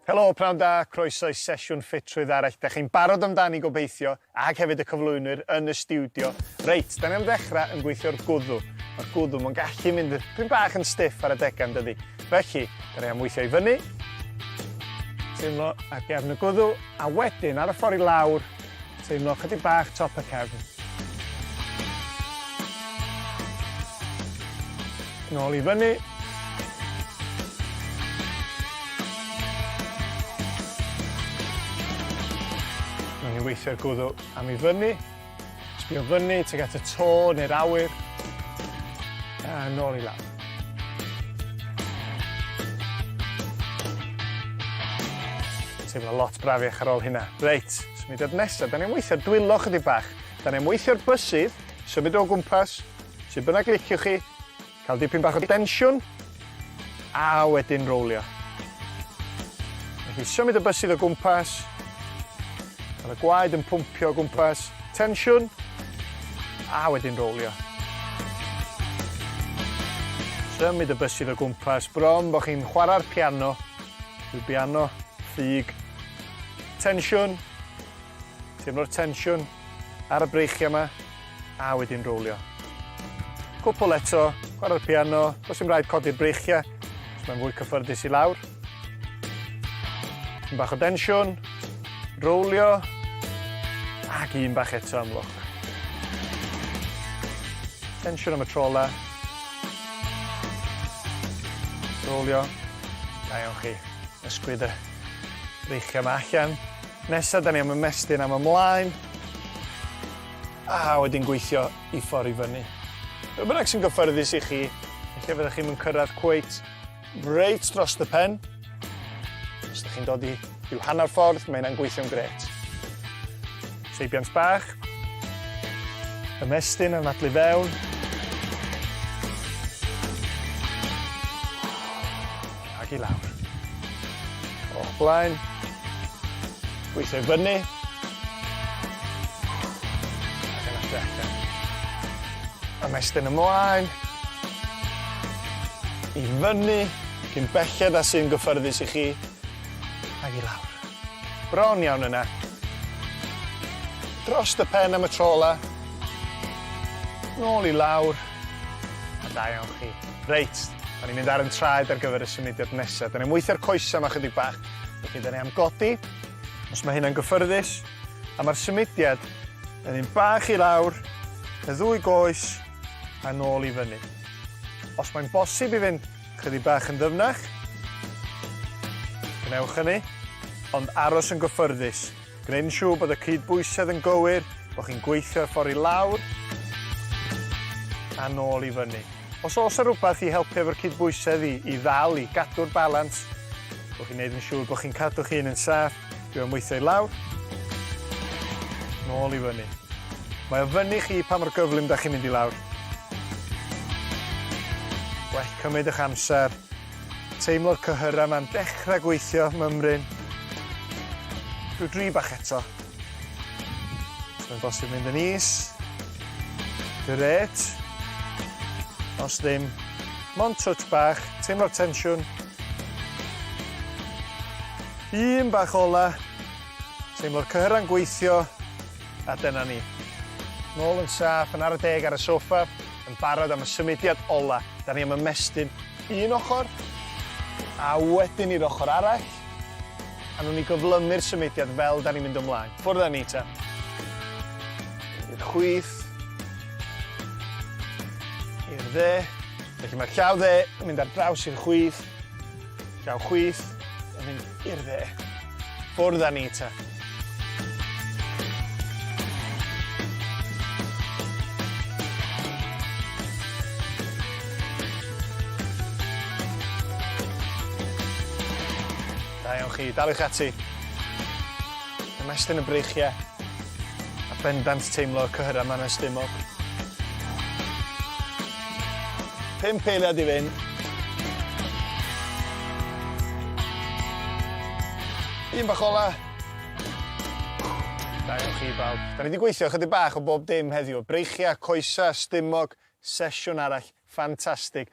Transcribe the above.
Helo, pnawn da, croeso I sesiwn ffitrwydd arall. Da chi'n barod amdani gobeithio, ag hefyd y cyflwynwyr yn y stiwdio. Reit, da ni am ddechrau yn gweithio'r gwddw. Mae'r gwddw mae'n gallu mynd dipyn bach yn stiff ar y decan, dydi. Felly, da ni am weithio I fyny. Teimlo ar gefn y gwddw, a wedyn ar y ffordd I lawr, teimlo chydig bach top y cefn. Nôl I fyny. Ni'n weithio'r gwddw am I fyny, sbio fyny tuag at y to neu'r awyr, a nôl I lawr. Teimlo lot brafiach ar ôl hynna. Reit, symudiad nesaf, da ni'n weithio'r dwylo chydig bach. Da ni'n weithio'r bysydd, symud o gwmpas, sydd bynnag liciwch chi, cael dipyn bach o densiwn, a wedyn rowlio. Felly symud y bysydd o gwmpas, cael y gwaed yn pwmpio o gwmpas, tensiwn, a wedyn rowlio. Symud y bysydd o gwmpas, bron bod chi'n chwarae'r piano, yw'r piano, ffug, tensiwn, teimlo'r tensiwn ar y breichiau yma, a wedyn rowlio. Cwpl eto, chwarae'r piano, does dim rhaid codi'r breichiau, os mae'n fwy cyffyrddus I lawr. Un bach o densiwn, rowlio, ac un bach eto amlwch. Tensiwn am y tro ola. Rowlio. Da iawn chi. Ysgwyd y breichiau yma allan. Nesa, da ni am ymestyn am ymlaen. A wedyn gweithio I ffordd I fyny. Be bynnag sy'n gyffyrddus I chi, lle fyddwch chi'n cyrraedd cweit reit dros y pen. Os ydych chi'n dod I ryw hanner ffordd, mae hynna'n gweithio'n gret. Seibiant bach. Ymestyn yn adlu fewn. Ag I lawr. O'ch blaen. Gweithio I fyny. Ac yn adlu allan. Ymestyn ymlaen. I fyny. Cyn belled a sy'n gyffyrddus I chi. Ag I lawr. Bron iawn yna. Dros y pen am y tro ola. Nôl I lawr. A da iawn chi. Reit, da ni'n mynd ar yn traed ar gyfer y symudiad nesaf. Da ni'n weithio'r coesau yma chydig bach. Felly da ni am godi, os mae hynna'n gyffyrddus. A mae'r symudiad yn un bach I lawr, y ddwy goes, a nôl I fyny. Os mae'n bosib I fynd chydig bach yn ddyfnach, gwnewch hynny, ond aros yn gyffyrddus. Gwneud yn siŵr bod y cydbwysedd yn gywir, bod chi'n gweithio'r ffordd I lawr, a nôl I fyny. Os oes rhywbeth I helpu efo'r cydbwysedd I ddal, I gadw'r balans, bod chi'n gwneud yn siŵr bod chi'n cadw'ch hun yn saff, dwi'n weithio I lawr, nôl I fyny. Mae o fyny chi pa mor gyflym da chi'n mynd I lawr. Well, cymryd eich amser, teimlo'r cyhyra ma'n dechrau gweithio mymryn. Rhyw dri bach eto. Os mae'n bosib mynd yn is. Gret. Os ddim, mond twtch bach, teimlo'r tensiwn. Un bach ola. Teimlo'r cyhyra'n gweithio. A dyna ni. Nôl yn saff, yn ar y deg ar y soffa, yn barod am y symudiad ola. Da ni am ymestyn un ochr, a wedyn i'r ochr arall. A nhw'n I gyflymu'r symudiad fel da ni'n mynd ymlaen. Ffwrdd â ni ta. I'r chwith. I'r dde. Felly mae'r llaw dde yn mynd ar draws i'r chwith. Llaw chwith yn mynd i'r dde. Ffwrdd â ni ta. Da iawn chi, daliwch ati. Ymestyn y breichiau. A bendant teimlo'r cyhyra ma'n ystumog. 5 eiliad I fynd. Un bach ola. Da iawn chi bawb. Da ni wedi gweithio chydig bach o bob dim heddiw. Breichiau, coesa, stumog, sesiwn arall. Ffantastig.